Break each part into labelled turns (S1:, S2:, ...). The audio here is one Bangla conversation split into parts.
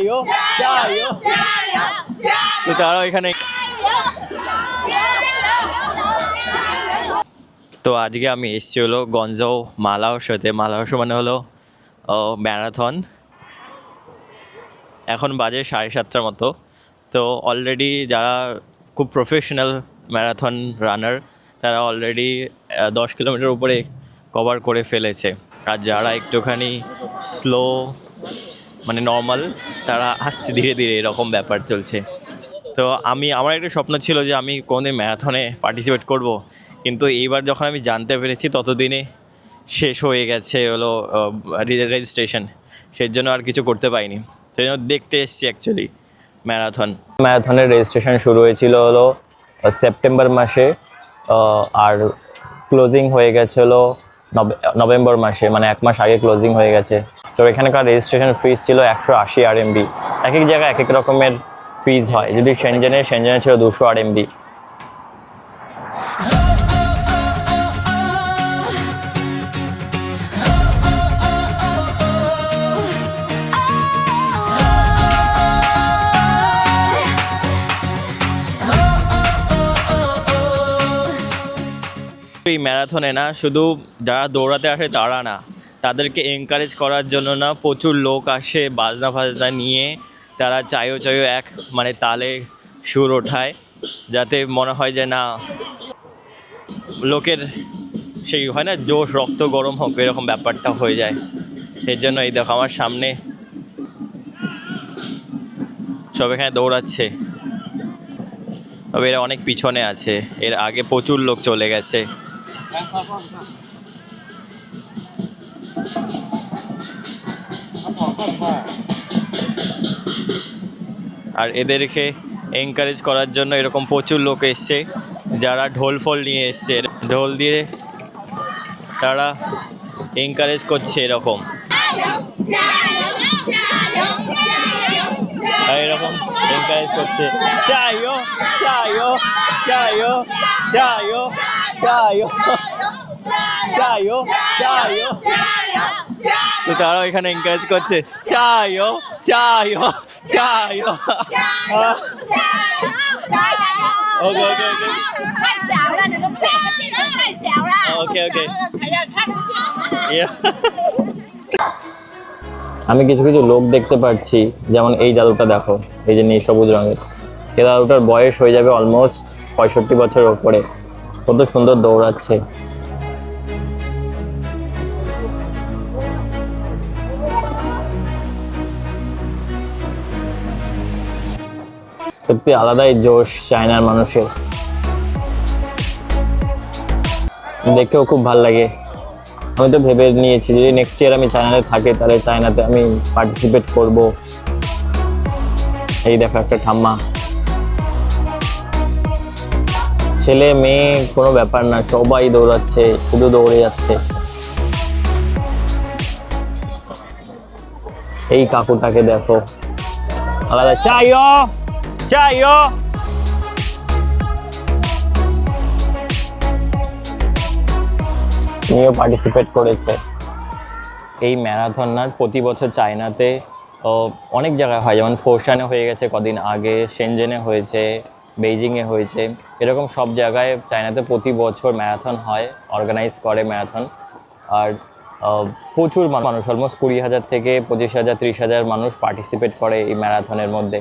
S1: চাইও চাইও। তো তারাও এখানে। তো আজকে আমি এসেছি হলো গঞ্জাও মালাউশোতে। মালাউশো মানে হলো ম্যারাথন। এখন বাজে 7:30টার মতো। তো অলরেডি যারা খুব প্রফেশনাল ম্যারাথন রানার তারা অলরেডি 10 কিলোমিটার উপরে কভার করে ফেলেছে। আর যারা একটুখানি স্লো মানে নর্মাল তারা আসছে ধীরে ধীরে, এরকম ব্যাপার চলছে। তো আমার একটা স্বপ্ন ছিল যে আমি কোনোদিন ম্যারাথনে পার্টিসিপেট করব, কিন্তু এইবার যখন আমি জানতে পেরেছি ততদিনে শেষ হয়ে গেছে হলো রেজিস্ট্রেশন, সেই জন্য আর কিছু করতে পারিনি। সেই জন্য দেখতে এসেছি অ্যাকচুয়ালি ম্যারাথনের রেজিস্ট্রেশন শুরু হয়েছিল হলো সেপ্টেম্বর মাসে, আর ক্লোজিং হয়ে গেছে হলো নভেম্বর মাসে, মানে 1 মাস আগে ক্লোজিং হয়ে গেছে। তো এখানকার রেজিস্ট্রেশন ফিস ছিল 180 RMB। এক এক জায়গায় এক এক রকমের ফিজ হয়। যদি সেনজেনে ছিল 200 RMB। এই ম্যারাথনে না শুধু যারা দৌড়াতে আসে তারা না, তাদেরকে এনকারেজ করার জন্য না প্রচুর লোক আসে বাজনা ফাজনা নিয়ে। তারা চাইও এক মানে তালে সুর ওঠায়, যাতে মনে হয় যে না লোকের সেই হয় না জোশ, রক্ত গরম হোক, এরকম ব্যাপারটা হয়ে যায়। এর জন্য এই দেখো আমার সামনে সব এখানে দৌড়াচ্ছে, তবে এরা অনেক পিছনে আছে, এর আগে প্রচুর লোক চলে গেছে। আর এদেরকে এনকারেজ করার জন্য এরকম প্রচুর লোক এসছে, যারা ঢোল ফোল নিয়ে এসছে, ঢোল দিয়ে তারা এনকারেজ করছে এরকম। আর এরকম এনকারেজ করছে চাইও চাইও চাইও চাইও চাইও চাইও চাইও। তো তারাও এখানে এনকারেজ করছে চাইও চাইও চাইও। ওকে ওকে ওকে ওকে ওকে। আমি কিছু কিছু লোক দেখতে পাচ্ছি, যেমন এই দাদুটা দেখো, এই যে নীল সবুজ রঙের, এই দাদুটার বয়স হয়ে যাবে অলমোস্ট 65 বছরের ওপরে। কত সুন্দর দৌড়াচ্ছে। সত্যি আলাদাই জোশ চায়নার মানুষের, দেখেও খুব ভালো লাগে। আমি তো ভেবে নিয়েছি যদি নেক্সট ইয়ার আমি চায়নাতে থাকি তাহলে চায়নাতে আমি পার্টিসিপেট করব। এই দেখো একটা ঠাম্মা, ছেলে মেয়ে কোনো ব্যাপার না, সবাই দৌড়াচ্ছে, শুধু দৌড়ে যাচ্ছে। এই কাকুটাকে দেখো, আলাদা চাইও চাইও। তুমিও পার্টিসিপেট করেছে। এই ম্যারাথন না প্রতি বছর চায়নাতে অনেক জায়গায় হয়, যেমন ফোরশানে হয়ে গেছে কদিন আগে, শেনজেনে হয়েছে, বেইজিংয়ে হয়েছে, এরকম সব জায়গায় চায়নাতে প্রতি বছর ম্যারাথন হয়, অর্গানাইজ করে ম্যারাথন। আর প্রচুর মানুষ, অলমোস্ট 20,000 থেকে 25,000 30,000 মানুষ পার্টিসিপেট করে এই ম্যারাথনের মধ্যে।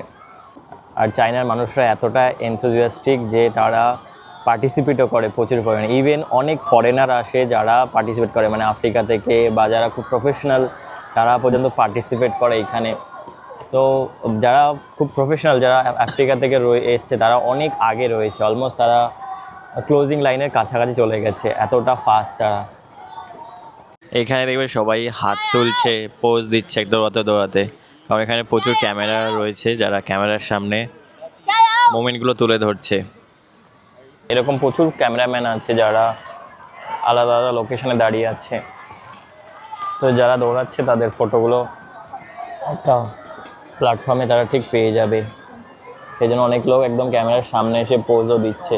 S1: আর চায়নার মানুষরা এতটা এনথুজিয়াস্টিক যে তারা পার্টিসিপেটও করে প্রচুর পরিমাণে। ইভেন অনেক ফরেনার আসে যারা পার্টিসিপেট করে, মানে আফ্রিকা থেকে বা যারা খুব প্রফেশনাল তারা পর্যন্ত পার্টিসিপেট করে এখানে। তো যারা খুব প্রফেশনাল, যারা আফ্রিকা থেকে এসছে তারা অনেক আগে রয়েছে, অলমোস্ট তারা ক্লোজিং লাইনের কাছাকাছি চলে গেছে, এতটা ফাস্ট তারা। এখানে দেখবে সবাই হাত তুলছে, পোজ দিচ্ছে দৌড়াতে দৌড়াতে, কারণ এখানে প্রচুর ক্যামেরা রয়েছে যারা ক্যামেরার সামনে মোমেন্টগুলো তুলে ধরছে। এরকম প্রচুর ক্যামেরাম্যান আছে যারা আলাদা আলাদা লোকেশনে দাঁড়িয়ে আছে। তো যারা দৌড়াচ্ছে তাদের ফটোগুলো একটা প্ল্যাটফর্মে তারা ঠিক পেয়ে যাবে, সেই জন্য অনেক লোক একদম ক্যামেরার সামনে এসে পোজও দিচ্ছে।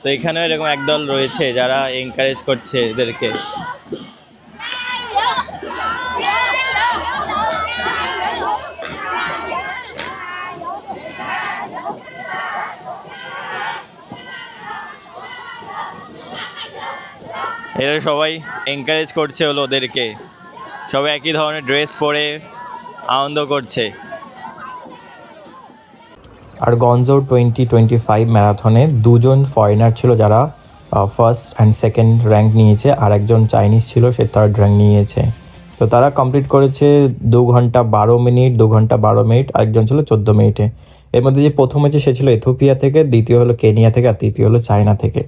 S1: তো এখানেও এরকম একদল রয়েছে যারা এনকারেজ করছে এদেরকে। এরা সবাই এনকারেজ করছে হলো ওদেরকে, সবাই একই ধরনের ড্রেস পরে আনন্দ করছে।
S2: আর গঞ্জো 2025 ম্যারাথনে 2জন ফরেনার ছিল যারা ফার্স্ট অ্যান্ড সেকেন্ড র্যাঙ্ক নিয়েছে, আর একজন চাইনিজ ছিল সে থার্ড র্যাঙ্ক নিয়েছে। তো তারা কমপ্লিট করেছে 2 ঘন্টা 12 মিনিট, 2 ঘন্টা 12 মিনিট, আরেকজন ছিল 14 মিনিটে। এর মধ্যে যে প্রথম হয়েছে সে ছিল ইথিওপিয়া থেকে, দ্বিতীয় হলো কেনিয়া থেকে, আর তৃতীয় হলো চায়না থেকে।